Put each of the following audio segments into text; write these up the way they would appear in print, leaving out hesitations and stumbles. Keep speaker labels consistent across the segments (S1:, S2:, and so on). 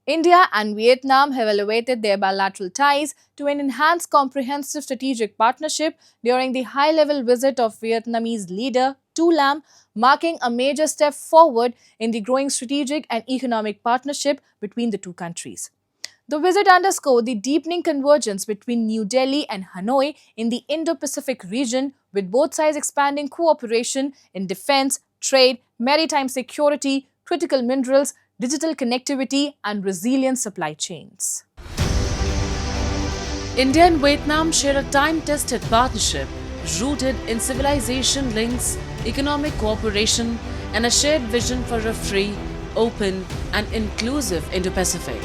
S1: India and Vietnam have elevated their bilateral ties to an enhanced comprehensive strategic partnership during the high level visit of Vietnamese leader Tu Lam, marking a major step forward in the growing strategic and economic partnership between the two countries. The visit underscored the deepening convergence between New Delhi and Hanoi in the Indo Pacific region, with both sides expanding cooperation in defense, trade, maritime security, critical minerals, digital connectivity, and resilient supply chains.
S2: India and Vietnam share a time-tested partnership rooted in civilization links, economic cooperation, and a shared vision for a free, open, and inclusive Indo-Pacific.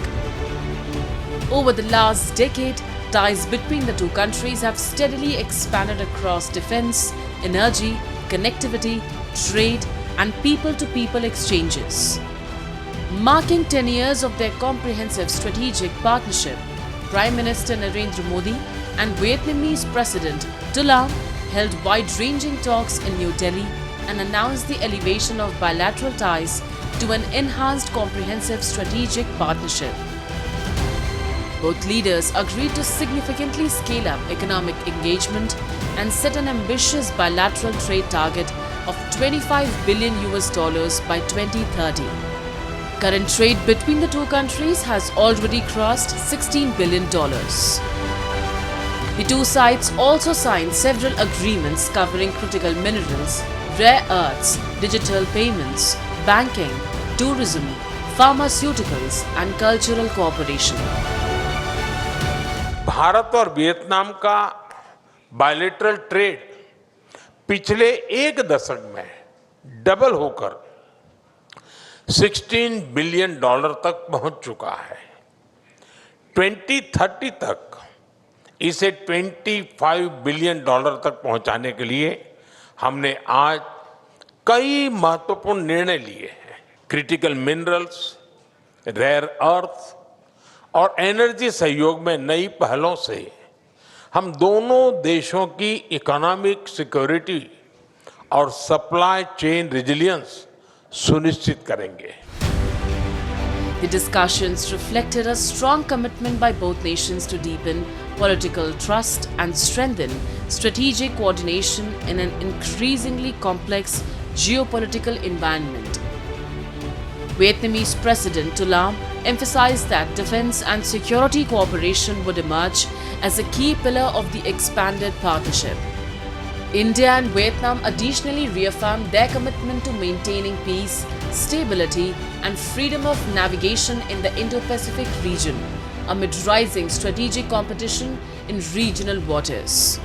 S2: Over the last decade, ties between the two countries have steadily expanded across defense, energy, connectivity, trade, and people-to-people exchanges. Marking 10 years of their comprehensive strategic partnership, Prime Minister Narendra Modi and Vietnamese President Tu Lam held wide-ranging talks in New Delhi and announced the elevation of bilateral ties to an enhanced comprehensive strategic partnership. Both leaders agreed to significantly scale up economic engagement and set an ambitious bilateral trade target of $25 billion by 2030. Current trade between the two countries has already crossed $16 billion. The two sides also signed several agreements covering critical minerals, rare earths, digital payments, banking, tourism, pharmaceuticals, and cultural cooperation.
S3: Bharat और Vietnam का bilateral trade पिछले एक दशक में double होकर $16 billion तक पहुंच चुका है। 2030 तक इसे $25 बिलियन तक पहुंचाने के लिए हमने आज कई महत्वपूर्ण निर्णय लिए हैं। क्रिटिकल मिनरल्स, रेयर अर्थ और एनर्जी सहयोग में नई पहलों से हम दोनों देशों की इकोनॉमिक सिक्योरिटी और सप्लाई चेन रेजिलियंस सुनिश्चित करेंगे।
S2: The discussions reflected a strong commitment by both nations to deepen political trust and strengthen strategic coordination in an increasingly complex geopolitical environment. Vietnamese President Tu Lam emphasized that defense and security cooperation would emerge as a key pillar of the expanded partnership. India and Vietnam additionally reaffirmed their commitment to maintaining peace, stability, and freedom of navigation in the Indo-Pacific region amid rising strategic competition in regional waters.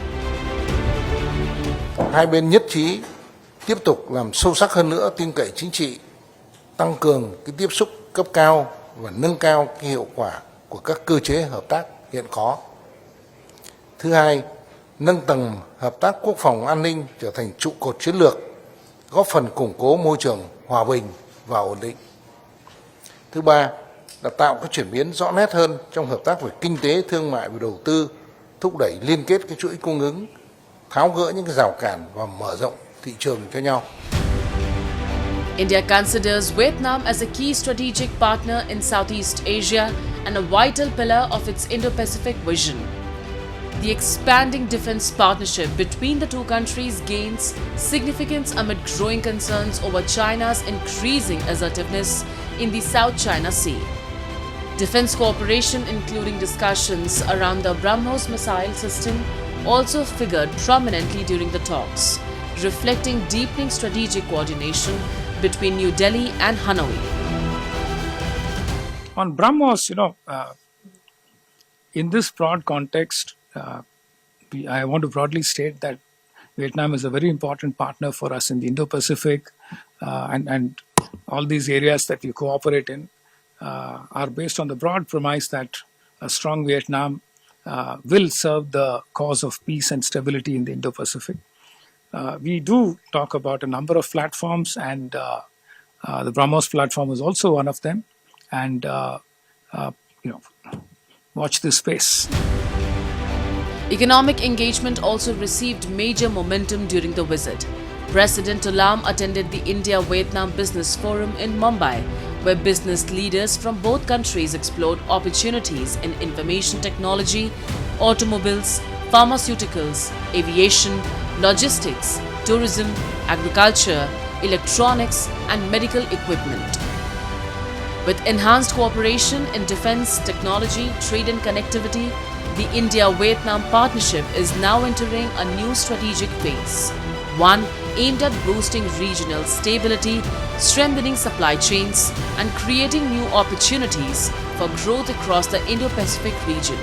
S4: Hai bên nhất trí tiếp tục làm sâu sắc hơn nữa tin cậy chính trị, tăng cường cái tiếp xúc cấp cao và nâng cao cái hiệu quả của các cơ chế hợp tác hiện có. Thứ hai, nâng tầm hợp tác quốc phòng an ninh trở thành trụ cột chiến lược, góp phần củng cố môi trường hòa bình và ổn định. Thứ ba, là tạo các chuyển biến rõ nét hơn trong hợp tác về kinh tế, thương mại và đầu tư, thúc đẩy liên kết cái chuỗi cung ứng, tháo gỡ những cái rào cản và mở rộng thị trường cho nhau.
S2: India considers Vietnam as a key strategic partner in Southeast Asia and a vital pillar of its Indo-Pacific vision. The expanding defense partnership between the two countries gains significance amid growing concerns over China's increasing assertiveness in the South China Sea. Defense cooperation, including discussions around the BrahMos missile system, also figured prominently during the talks, reflecting deepening strategic coordination between New Delhi and Hanoi.
S5: On BrahMos, in this broad context, I want to broadly state that Vietnam is a very important partner for us in the Indo-Pacific, and all these areas that we cooperate in are based on the broad premise that a strong Vietnam will serve the cause of peace and stability in the Indo-Pacific. We do talk about a number of platforms, and the BrahMos platform is also one of them. And watch this space.
S2: Economic engagement also received major momentum during the visit. President Tu Lam attended the India-Vietnam Business Forum in Mumbai, where business leaders from both countries explored opportunities in information technology, automobiles, pharmaceuticals, aviation, logistics, tourism, agriculture, electronics, and medical equipment. With enhanced cooperation in defense, technology, trade and connectivity, the India-Vietnam partnership is now entering a new strategic phase, one aimed at boosting regional stability, strengthening supply chains, and creating new opportunities for growth across the Indo-Pacific region.